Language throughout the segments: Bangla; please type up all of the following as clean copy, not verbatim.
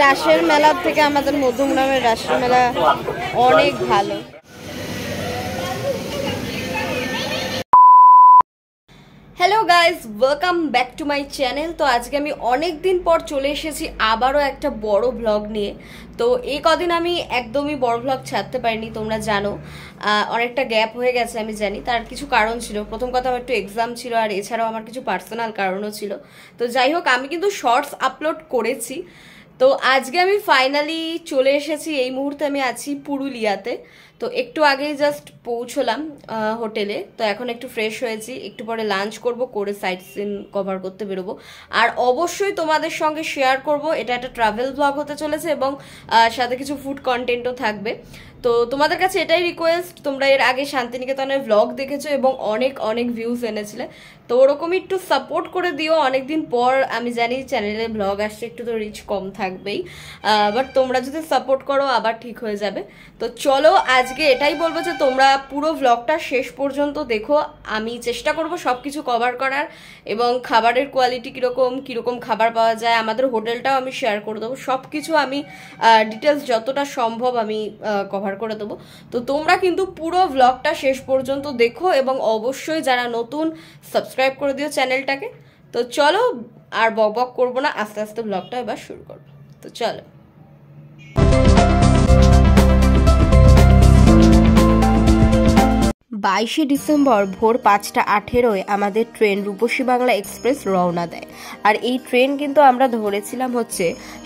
রাসের মেলার থেকে আমাদের মধ্যমগ্রামের রাসের মেলা অনেক ভালো। Hello guys, welcome back to my channel. তো আজকে আমি অনেক দিন পর চলে এসেছি আবারও একটা বড় ব্লগ নিয়ে। তো এই কদিন আমি একদমই বড় ব্লগ ছাড়তে পারিনি, তোমরা জানো অনেকটা গ্যাপ হয়ে গেছে। আমি জানি তার কিছু কারণ ছিল। প্রথম কথা, আমার একটু এক্সাম ছিল, আর এছাড়াও আমার কিছু পার্সোনাল কারণও ছিল। তো যাই হোক, আমি কিন্তু শর্টস আপলোড করেছি। তো আজকে আমি ফাইনালি চলে এসেছি। এই মুহূর্তে আমি আছি পুরুলিয়াতে। তো একটু আগেই জাস্ট পৌঁছলাম হোটেলে। তো এখন একটু ফ্রেশ হয়েছি, একটু পরে লাঞ্চ করব, করে সাইট সিন কভার করতে বেরোবো। আর অবশ্যই তোমাদের সঙ্গে শেয়ার করব। এটা একটা ট্রাভেল ব্লগ হতে চলেছে এবং সাথে কিছু ফুড কন্টেন্টও থাকবে। তো তোমাদের কাছে এটাই রিকোয়েস্ট, তোমরা এর আগে শান্তিনিকেতনের ব্লগ দেখেছো এবং অনেক অনেক ভিউজ এনেছিলে। তো ওরকমই একটু সাপোর্ট করে দিও। অনেকদিন পর আমি জানি চ্যানেলে ব্লগ আসছে, একটু তো রিচ কম থাকবেই, বাট তোমরা যদি সাপোর্ট করো আবার ঠিক হয়ে যাবে। তো চলো, আজকে এটাই বলবো যে তোমরা পুরো ব্লগটা শেষ পর্যন্ত দেখো। আমি চেষ্টা করব সব কিছু কভার করার, এবং খাবারের কোয়ালিটি কীরকম খাবার পাওয়া যায়, আমাদের হোটেলটাও আমি শেয়ার করে দেবো। সব কিছু আমি ডিটেলস যতটা সম্ভব আমি কভার করে দেবো। তো তোমরা কিন্তু পুরো ব্লগটা শেষ পর্যন্ত দেখো, এবং অবশ্যই যারা নতুন সাবস্ক্রাইব করে দিও চ্যানেলটাকে। তো চলো, আর বক করবো না, আস্তে আস্তে ব্লগটা এবার শুরু করবো। তো চলো। 22শে ডিসেম্বর ভোর 5:18 আমাদের ট্রেন রূপসী বাংলা এক্সপ্রেস রওনা দেয়। আর এই ট্রেন কিন্তু আমরা ধরেছিলাম হচ্ছে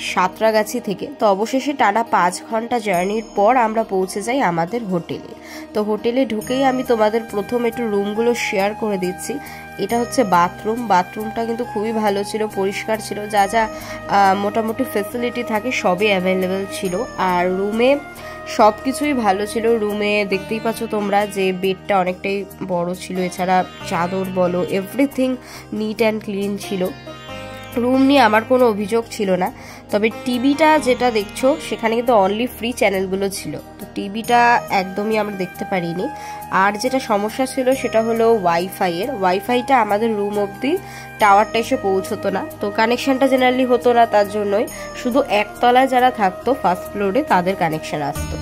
সাঁতরাগাছি থেকে। তো অবশেষে টানা 5 ঘন্টা জার্নির পর আমরা পৌঁছে যাই আমাদের হোটেলে। তো হোটেলে ঢুকেই আমি তোমাদের প্রথম একটু রুমগুলো শেয়ার করে দিচ্ছি। এটা হচ্ছে বাথরুমটা কিন্তু খুবই ভালো ছিল, পরিষ্কার ছিল, যা যা মোটামুটি ফেসিলিটি থাকে সবই অ্যাভেলেবেল ছিল। আর রুমে সব কিছুই ভালো ছিল। রুমে দেখতেই পাচ্ছ তোমরা যে বেডটা অনেকটাই বড় ছিল, এছাড়া চাদর বলো, এভরিথিং নিট অ্যান্ড ক্লিন ছিল। রুম নিয়ে আমার কোনো অভিযোগ ছিল না। তবে টিভিটা যেটা দেখছো সেখানে কিন্তু অনলি ফ্রি চ্যানেলগুলো ছিল, তো টিভিটা একদমই আমরা দেখতে পারিনি। আর যেটা সমস্যা ছিল সেটা হলো ওয়াইফাইটা আমাদের রুম অবধি টাওয়ারটা এসে পৌঁছতো না। তো কানেকশনটা জেনারেলি হতো না, তার জন্যই শুধু একতলায় যারা থাকতো ফার্স্ট ফ্লোরে তাদের কানেকশন আসতো।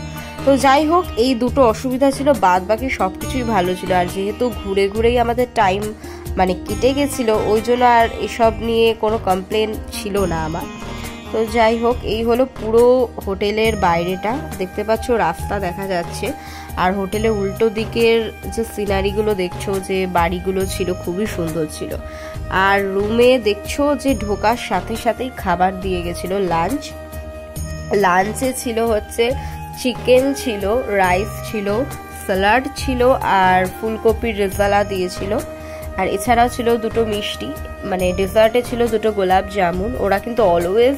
তো যাই হোক, এই দুটো অসুবিধা ছিল, বাদ বাকি সব কিছুই ভালো ছিল। আর যেহেতু ঘুরে ঘুরেই আমাদের টাইম কেটে গেছিল, ওই জন্য আর এসব নিয়ে কোনো কমপ্লেন ছিল না আমার। তো যাই হোক, এই হলো পুরো হোটেলের বাইরেটা, দেখতে পাচ্ছ রাস্তা দেখা যাচ্ছে। আর হোটেলের উল্টো দিকের যে সিনারিগুলো দেখছো, যে বাড়িগুলো ছিল, খুবই সুন্দর ছিল। আর রুমে দেখছো যে ঢোকার সাথে সাথেই খাবার দিয়ে গেছিল লাঞ্চে ছিল হচ্ছে চিকেন ছিল, রাইস ছিল, স্যালাড ছিল, আর ফুলকপির রেজালা দিয়েছিল। আর এছাড়াও ছিল দুটো মিষ্টি, ডেজার্টে ছিল দুটো গোলাপ জামুন। ওরা কিন্তু অলওয়েজ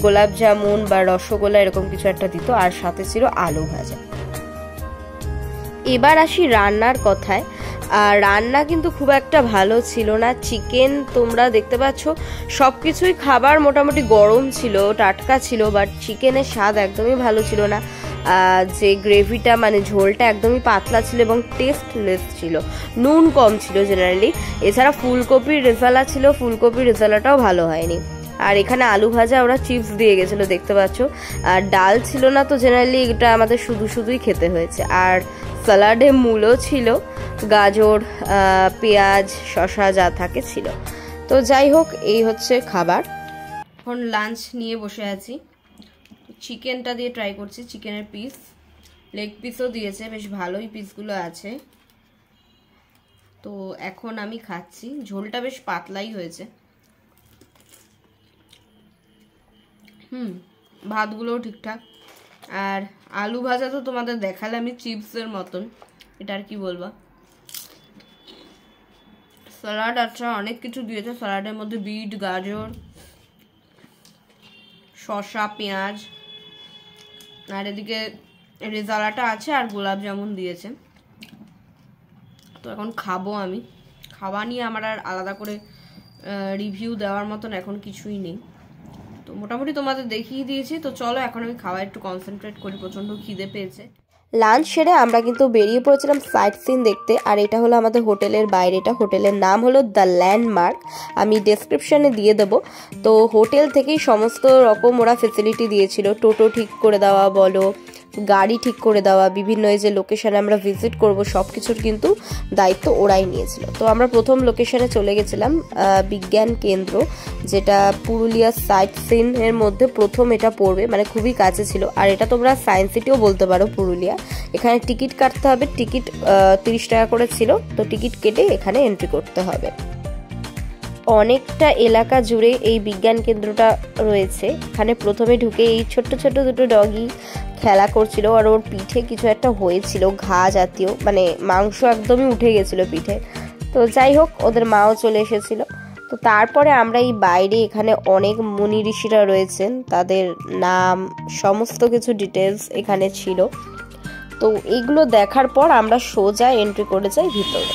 গোলাপ জামুন বা রসগোল্লা এরকম কিছু একটা দিত, আর সাথে ছিল আলু ভাজা। এবার আসি রান্নার কথায়। রান্না কিন্তু খুব একটা ভালো ছিল না। চিকেন তোমরা দেখতে পাচ্ছ, সব কিছুই খাবার মোটামুটি গরম ছিল, টাটকা ছিল, বাট চিকেনের স্বাদ একদমই ভালো ছিল না। যে গ্রেভিটা ঝোলটা একদমই পাতলা ছিল এবং টেস্টলেস ছিল, নুন কম ছিল জেনারেলি। এছাড়া ফুলকপির রেজালা ছিল, ফুলকপির রেজালাটাও ভালো হয়নি। আর এখানে আলু ভাজা ওরা চিপস দিয়ে গেছিলো দেখতে পাচ্ছ। আর ডাল ছিল না, তো জেনারেলি এটা আমাদের শুধুই খেতে হয়েছে। আর স্যালাডে মূলো ছিল, গাজর, পেঁয়াজ, শসা যা থাকে ছিল। তো যাই হোক, এই হচ্ছে খাবার। এখন লাঞ্চ নিয়ে বসে আছি। চিকেনটা দিয়ে ট্রাই করছি, চিকেনের পিস, লেগ পিসও দিয়েছে, বেশ ভালোই পিসগুলো আছে। তো এখন আমি খাচ্ছি, ঝোলটা বেশ পাতলাই হয়েছে। ভাতগুলোও ঠিকঠাক। আর আলু ভাজা তো তোমাদের দেখালে আমি চিপসের মতন, এটা আর কি বলবো। স্যালাড আচ্ছা অনেক কিছু দিয়েছে, স্যালাডের মধ্যে বিট, গাজর, শসা, পেঁয়াজ, আর এদিকে রেজালাটা আছে, আর গোলাপ জামুন দিয়েছে। তো এখন খাবো আমি। খাওয়া নিয়ে আমার আর আলাদা করে রিভিউ দেওয়ার মতন এখন কিছুই নেই। তো মোটামুটি তোমাদের দেখিয়ে দিয়েছি। তো চলো এখন আমি খাওয়া একটু কনসেন্ট্রেট করি, প্রচণ্ড খিদে পেয়েছে। লাঞ্চ সেরে আমরা কিন্তু বেরিয়ে পড়েছিলাম সাইট সিন দেখতে। আর এটা হলো আমাদের হোটেলের বাইরেটা। হোটেলের নাম হলো দ্য ল্যান্ডমার্ক, আমি ডেসক্রিপশনে দিয়ে দেবো। তো হোটেল থেকেই সমস্ত রকম ওরা ফেসিলিটি দিয়েছিল, টোটো ঠিক করে দেওয়া বলো, গাড়ি ঠিক করে দেওয়া, বিভিন্ন এই যে লোকেশানে আমরা ভিজিট করব সব কিছুর কিন্তু দায়িত্ব ওরাই নিয়েছিল। তো আমরা প্রথম লোকেশানে চলে গেছিলাম বিজ্ঞান কেন্দ্র, যেটা পুরুলিয়া সাইট সিনের মধ্যে প্রথম এটা পড়বে, মানে খুবই কাছে ছিল। আর এটা তোমরা সায়েন্স সিটিও বলতে পারো পুরুলিয়া। এখানে টিকিট কাটতে হবে, টিকিট 30 টাকা করে ছিল, তো টিকিট কেটে এখানে এন্ট্রি করতে হবে। অনেকটা এলাকা জুড়ে এই বিজ্ঞান কেন্দ্রটা রয়েছে। এখানে প্রথমে ঢুকে এই ছোট্ট ছোট্ট দুটো ডগি খেলা করছিল, আর ওর পিঠে কিছু একটা হয়েছিল, ঘা জাতীয়, মানে মাংস একদমই উঠে গেছিল পিঠে। তো যাই হোক, ওদের মাও চলে এসেছিল। তো তারপরে আমরা এই বাইরে এখানে অনেক মুনি ঋষিরা রয়েছেন, তাদের নাম সমস্ত কিছু ডিটেলস এখানে ছিল। তো এইগুলো দেখার পর আমরা সোজা এন্ট্রি করে যাই ভিতরে।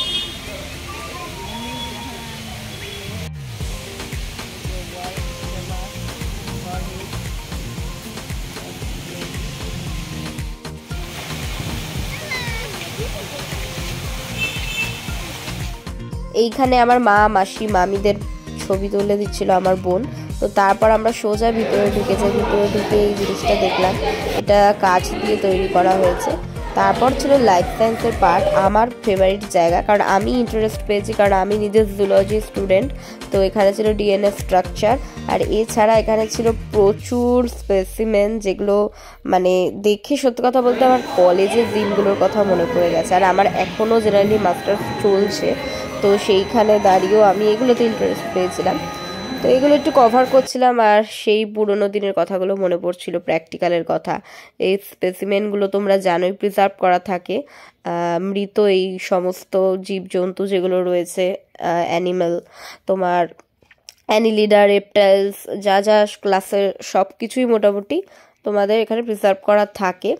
এইখানে আমার মা, মাসি, মামিদের ছবি তুলে দিচ্ছিল আমার বোন। তো তারপর আমরা সোজা ভিতরে ঢুকে যাই। ভিতরে ঢুকে এই জিনিসটা দেখলাম, এটা কাঁচ দিয়ে তৈরি করা হয়েছে। তারপর ছিল লাইফ সায়েন্সের পার্ট, আমার ফেভারিট জায়গা, কারণ আমি ইন্টারেস্ট পেয়েছি, কারণ আমি নিজে জুলজি স্টুডেন্ট। তো এখানে ছিল ডিএনএ স্ট্রাকচার, আর এছাড়া এখানে ছিল প্রচুর স্পেসিমেন, যেগুলো মানে দেখে সত্যি কথা বলতে আমার কলেজের দিনগুলোর কথা মনে পড়ে গেছে। আর আমার এখনও জেনারেলি মাস্টার্স চলছে, তো সেইখানে দাঁড়িয়েও আমি এগুলোতে ইন্টারেস্ট পেয়েছিলাম। তো এগুলো একটু কভার করছিলাম, আর সেই পুরোনো দিনের কথাগুলো মনে পড়ছিল, প্র্যাকটিক্যালের কথা। এই স্পেসিমেনগুলো তোমরা জানোই প্রিজার্ভ করা থাকে, মৃত এই সমস্ত জীবজন্তু যেগুলো রয়েছে, অ্যানিম্যাল, তোমার অ্যানিলিডা, রেপটাইলস, যা যা ক্লাসের সব কিছুই মোটামুটি তোমাদের এখানে প্রিজার্ভ করা থাকে।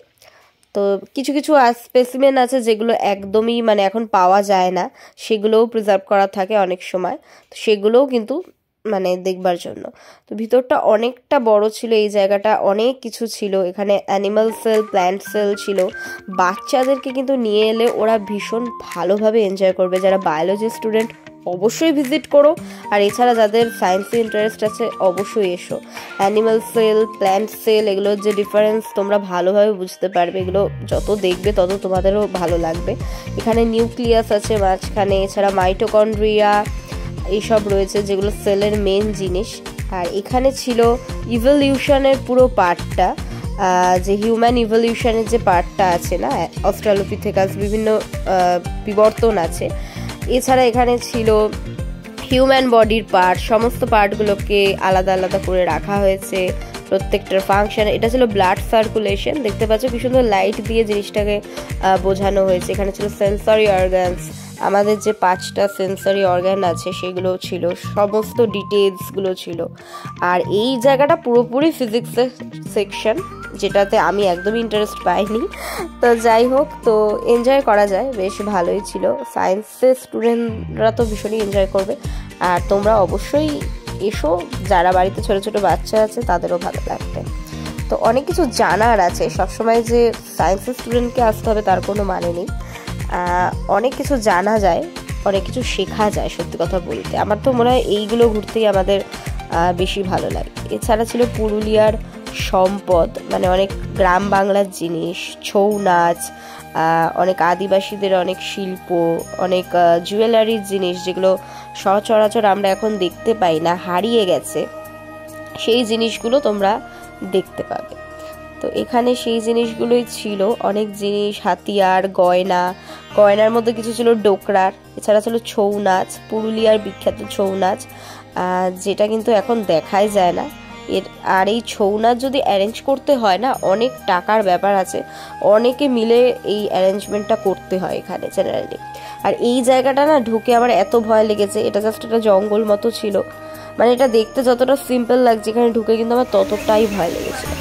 তো কিছু কিছু স্পেসিমেন আছে যেগুলো একদমই মানে এখন পাওয়া যায় না, সেগুলোও প্রিজার্ভ করা থাকে অনেক সময়। তো সেগুলোও কিন্তু মানে দেখবার জন্য। তো ভিতরটা অনেকটা বড় ছিল, এই জায়গাটা অনেক কিছু ছিল। এখানে অ্যানিমাল সেল, প্ল্যান্ট সেল ছিল। বাচ্চাদেরকে কিন্তু নিয়ে এলে ওরা ভীষণ ভালোভাবে এনজয় করবে। যারা বায়োলজি স্টুডেন্ট অবশ্যই ভিজিট করো, আর এছাড়া যাদের সায়েন্সে ইন্টারেস্ট আছে অবশ্যই এসো। অ্যানিমাল সেল, প্ল্যান্ট সেল, এগুলোর যে ডিফারেন্স তোমরা ভালোভাবে বুঝতে পারবে। এগুলো যত দেখবে তত তোমাদেরও ভালো লাগবে। এখানে নিউক্লিয়াস আছে মাঝখানে, এছাড়া মাইটোকন্ড্রিয়া এইসব রয়েছে, যেগুলো সেলের মেন জিনিস। আর এখানে ছিল ইভলিউশনের পুরো পার্টটা, যে হিউম্যান ইভলিউশনের যে পার্টটা আছে না, অস্ট্রালোপিথেকাস, বিভিন্ন বিবর্তন আছে। এছাড়া এখানে ছিল হিউম্যান বডির পার্ট, সমস্ত পার্টগুলোকে আলাদা আলাদা করে রাখা হয়েছে, প্রত্যেকটার ফাংশন। এটা ছিল ব্লাড সার্কুলেশন, দেখতে পাচ্ছ কি সুন্দর লাইট দিয়ে জিনিসটাকে বোঝানো হয়েছে। এখানে ছিল সেন্সরি অর্গানস, আমাদের যে 5টা সেন্সরি অর্গান আছে সেগুলো ছিল, সমস্ত ডিটেলসগুলো ছিল। আর এই জায়গাটা পুরোপুরি ফিজিক্সের সেকশন, যেটাতে আমি একদমই ইন্টারেস্ট পাইনি। তো যাই হোক, তো এনজয় করা যায়, বেশ ভালোই ছিল। সায়েন্সের স্টুডেন্টরা তো ভীষণই এনজয় করবে, আর তোমরা অবশ্যই এসো, যারা বাড়িতে ছোট ছোট বাচ্চা আছে তাদেরও ভালো লাগবে। তো অনেক কিছু জানার আছে, সবসময় যে সায়েন্সের স্টুডেন্টকে আসতে হবে তার কোনো মানে নেই। অনেক কিছু জানা যায়, অনেক কিছু শেখা যায়। সত্যি কথা বলতে আমার তো মনে হয় এইগুলো ঘুরতেই আমাদের বেশি ভালো লাগে। এছাড়া ছিল পুরুলিয়ার সম্পদ, মানে অনেক গ্রাম বাংলার জিনিস, ছৌ নাচ, অনেক আদিবাসীদের অনেক শিল্প, অনেক জুয়েলারির জিনিস, যেগুলো সচরাচর আমরা এখন দেখতে পাই না, হারিয়ে গেছে। সেই জিনিসগুলো তোমরা দেখতে পাবে। তো এখানে সেই জিনিসগুলোই ছিল, অনেক জিনিস, হাতিয়ার, গয়না, গয়নার মধ্যে কিছু ছিল ডোকরার। এছাড়া ছিল ছৌ নাচ, পুরুলিয়ার বিখ্যাত ছৌ নাচ, যেটা কিন্তু এখন দেখাই যায় না। আর এই ছৌ নাচ যদি অ্যারেঞ্জ করতে হয় না, অনেক টাকার ব্যাপার আছে, অনেকে মিলে এই অ্যারেঞ্জমেন্টটা করতে হয় এখানে জেনারেলি। আর এই জায়গাটা না ঢুকে আমার এত ভয় লেগেছে, এটা জাস্ট একটা জঙ্গল মতো ছিল, মানে এটা দেখতে যতটা সিম্পল লাগছে, এখানে ঢুকে কিন্তু আমার ততটাই ভয় লেগেছিল।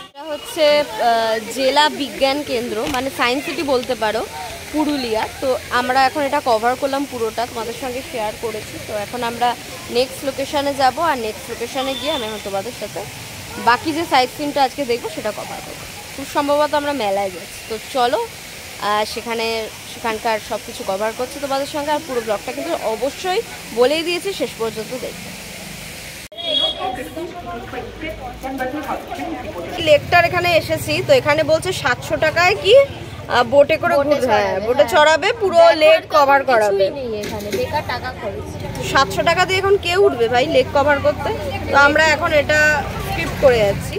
এটা হচ্ছে জেলা বিজ্ঞান কেন্দ্র, মানে সায়েন্স সিটি বলতে পারো। পুরুলিয়া। তো আমরা এখন এটা কভার করলাম পুরোটা, তোমাদের সঙ্গে শেয়ার করেছি। তো এখন আমরা নেক্সট লোকেশানে যাব, আর নেক্সট লোকেশানে গিয়ে আমি এখন তোমাদের সাথে বাকি যে সাইট সিনটা আজকে দেখবো সেটা কভার করবো। খুব সম্ভবত আমরা মেলায় যাচ্ছি, তো চলো সেখানকার সব কিছু কভার করছি তোমাদের সঙ্গে। আর পুরো ব্লগটা কিন্তু অবশ্যই বলেই দিয়েছি, শেষ পর্যন্ত দেখবে। লেকটার এখানে এসেছি, তো এখানে বলছে 700 টাকায় কি বোটে করে ঘুরবে, হ্যাঁ বোটে চড়াবে, পুরো লেক কভার করাবে। 700 টাকা দিয়ে এখন কে উঠবে ভাই লেক কভার করতে? তো আমরা এখন এটা স্কিপ করে যাচ্ছি।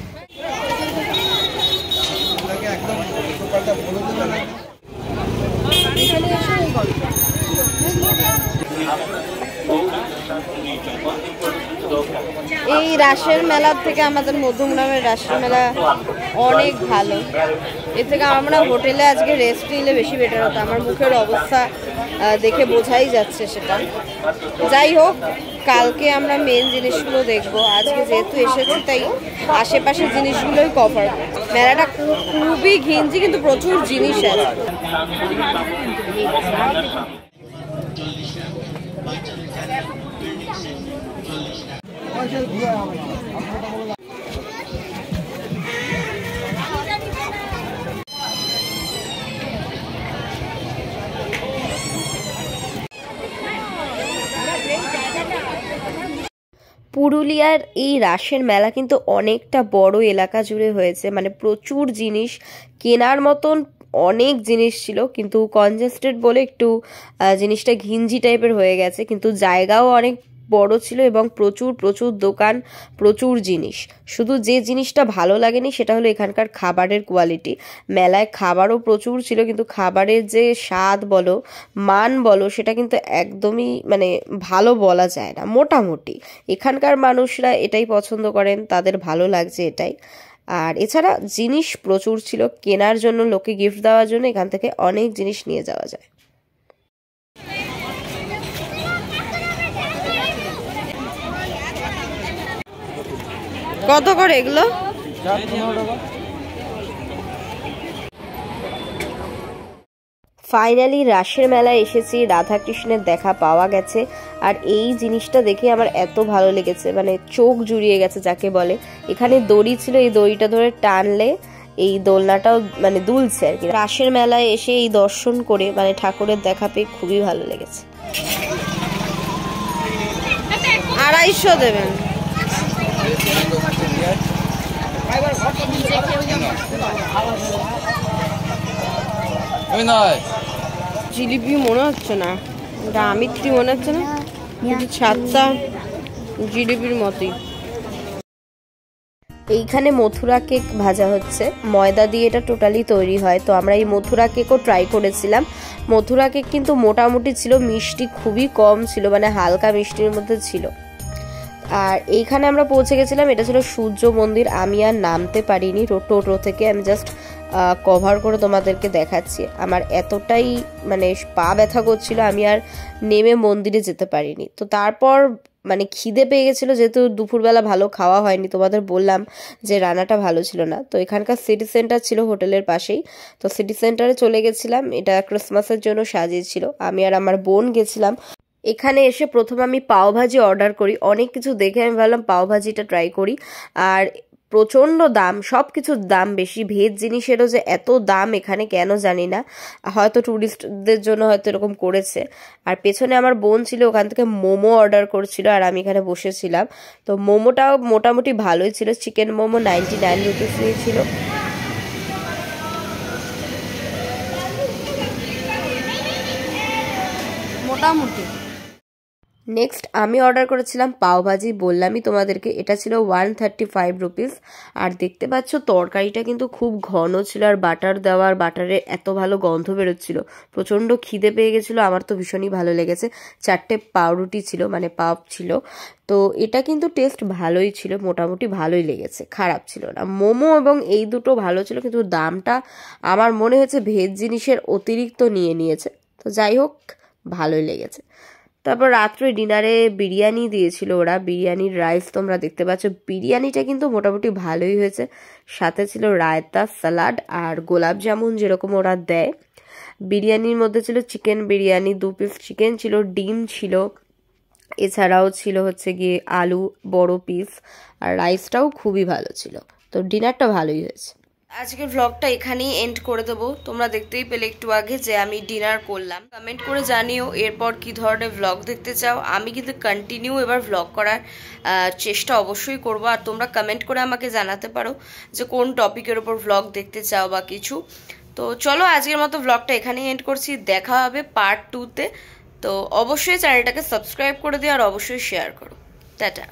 এই রাসের মেলার থেকে আমাদের মধ্যমগ্রামের রাসের মেলা অনেক ভালো। এর থেকে আমরা হোটেলে আজকে রেস্ট নিলে বেশি বেটার হতো। আমার মুখের অবস্থা দেখে বোঝাই যাচ্ছে সেটা। যাই হোক, কালকে আমরা মেন জিনিসগুলো দেখবো। আজকে যেহেতু এসেছি তাই আশেপাশের জিনিসগুলোই কভার। মেলাটা খুবই ঘিঞ্জি, কিন্তু প্রচুর জিনিস আছে। পুরুলিয়ার এই রাসের মেলা কিন্তু অনেকটা বড় এলাকা জুড়ে হয়েছে, মানে প্রচুর জিনিস কেনার মতন অনেক জিনিস ছিল, কিন্তু কনজেস্টেড বলে একটু জিনিসটা ঘিঞ্জি টাইপের হয়ে গেছে। কিন্তু জায়গাও অনেক বড় ছিল এবং প্রচুর প্রচুর দোকান, প্রচুর জিনিস। শুধু যে জিনিসটা ভালো লাগেনি সেটা হলো এখানকার খাবারের কোয়ালিটি। মেলায় খাবারও প্রচুর ছিল, কিন্তু খাবারের যে স্বাদ বলো, মান বলো, সেটা কিন্তু একদমই মানে ভালো বলা যায় না। মোটামুটি এখানকার মানুষরা এটাই পছন্দ করেন, তাদের ভালো লাগছে এটাই। আর এছাড়া জিনিস প্রচুর ছিল কেনার জন্য, লোকে গিফট দেওয়ার জন্য এখান থেকে অনেক জিনিস নিয়ে যাওয়া যায়। কত করে এগুলো? ফাইনালি রাসের মেলায় এসেছি, রাধাকৃষ্ণের দেখা পাওয়া গেছে। আর এই জিনিসটা দেখে আমার এত ভালো লেগেছে, মানে চোখ জুড়িয়ে গেছে যাকে বলে। এখানে দড়ি ছিল, এই দড়িটা ধরে টানলে এই দোলনাটাও মানে দুলছে আর কি। রাসের মেলায় এসে এই দর্শন করে মানে ঠাকুরের দেখা পেয়ে খুবই ভালো লেগেছে। 250 দেবেন। জিলিপি মনে হচ্ছে না, এটা আমিত্রি মনে হচ্ছে না, কিন্তু ছাদটা জিলিপির মতোই। এইখানে মথুরা কেক ভাজা হচ্ছে, ময়দা দিয়ে এটা টোটালি তৈরি হয়। তো আমরা এই মথুরা কেকও ট্রাই করেছিলাম। মথুরা কেক কিন্তু মোটামুটি ছিল, মিষ্টি খুবই কম ছিল, মানে হালকা মিষ্টির মধ্যে ছিল। আর এইখানে আমরা পৌঁছে গেছিলাম, এটা ছিল সূর্য মন্দির। আমি আর নামতে পারিনি টোটো থেকে, আমি জাস্ট কভার করে তোমাদেরকে দেখাচ্ছি। আমার এতটাই মানে পা ব্যথা করছিল, আমি আর নেমে মন্দিরে যেতে পারিনি। তো তারপর মানে খিদে পেয়ে গেছিলো, যেহেতু দুপুরবেলা ভালো খাওয়া হয়নি, তোমাদের বললাম যে রান্নাটা ভালো ছিল না। তো এখানকার সিটি সেন্টার ছিল হোটেলের পাশেই, তো সিটি সেন্টারে চলে গেছিলাম। এটা ক্রিসমাসের জন্য সাজিয়েছিল, আমি আর আমার বোন গেছিলাম। এখানে এসে প্রথম আমি পাওভাজি অর্ডার করি। অনেক কিছু দেখে আমি ভাবলাম পাওভাজিটা ট্রাই করি। আর প্রচণ্ড দাম, সব কিছুর দাম বেশি। ভেজ জিনিসেরও যে এত দাম এখানে কেন জানি না, হয়তো ট্যুরিস্টদের জন্য হয়তো এরকম করেছে। আর পেছনে আমার বোন ছিল, ওখান থেকে মোমো অর্ডার করছিল আর আমি এখানে বসেছিলাম। তো মোমোটাও মোটামুটি ভালোই ছিল, চিকেন মোমো 99 রুপিস নিয়েছিল। মোটামুটি নেক্সট আমি অর্ডার করেছিলাম পাওভাজি, বললামই তোমাদেরকে, এটা ছিল 135 রুপিস। আর দেখতে পাচ্ছ তরকারিটা কিন্তু খুব ঘন ছিল, আর বাটার দেওয়ার, বাটারের এত ভালো গন্ধ বেরোচ্ছিল। প্রচণ্ড খিদে পেয়ে গেছিলো, আমার তো ভীষণই ভালো লেগেছে। 4টে পাউরুটি ছিল, মানে পাপ ছিল। তো এটা কিন্তু টেস্ট ভালোই ছিল, মোটামুটি ভালোই লেগেছে, খারাপ ছিল না। মোমো এবং এই দুটো ভালো ছিল, কিন্তু দামটা আমার মনে হয়েছে ভেজ জিনিসের অতিরিক্ত নিয়েছে। তো যাই হোক, ভালোই লেগেছে। তারপর রাত্রে ডিনারে বিরিয়ানি দিয়েছিল ওরা, বিরিয়ানির রাইস তোমরা দেখতে পাচ্ছ। বিরিয়ানিটা কিন্তু মোটামুটি ভালোই হয়েছে, সাথে ছিল রায়তা, সালাড আর গোলাপ জামুন যেরকম ওরা দেয়। বিরিয়ানির মধ্যে ছিল চিকেন বিরিয়ানি, 2 পিস চিকেন ছিল, ডিম ছিল, এছাড়াও ছিল হচ্ছে গিয়ে আলু বড় পিস, আর রাইসটাও খুবই ভালো ছিল। তো ডিনারটা ভালোই হয়েছে। আজকের ভ্লগটা এখানেই এন্ড করে দেবো। তোমরা দেখতেই পেলে একটু আগে যে আমি ডিনার করলাম। কমেন্ট করে জানিও এরপর কি ধরনের ভ্লগ দেখতে চাও। আমি কিন্তু কন্টিনিউ এবার ভ্লগ করার চেষ্টা অবশ্যই করবো, আর তোমরা কমেন্ট করে আমাকে জানাতে পারো যে কোন টপিকের ওপর ভ্লগ দেখতে চাও বা কিছু। তো চলো আজকের মতো ভ্লগটা এখানেই এন্ড করছি, দেখা হবে পার্ট 2-তে। তো অবশ্যই চ্যানেলটাকে সাবস্ক্রাইব করে দিও আর অবশ্যই শেয়ার করো। টাটা।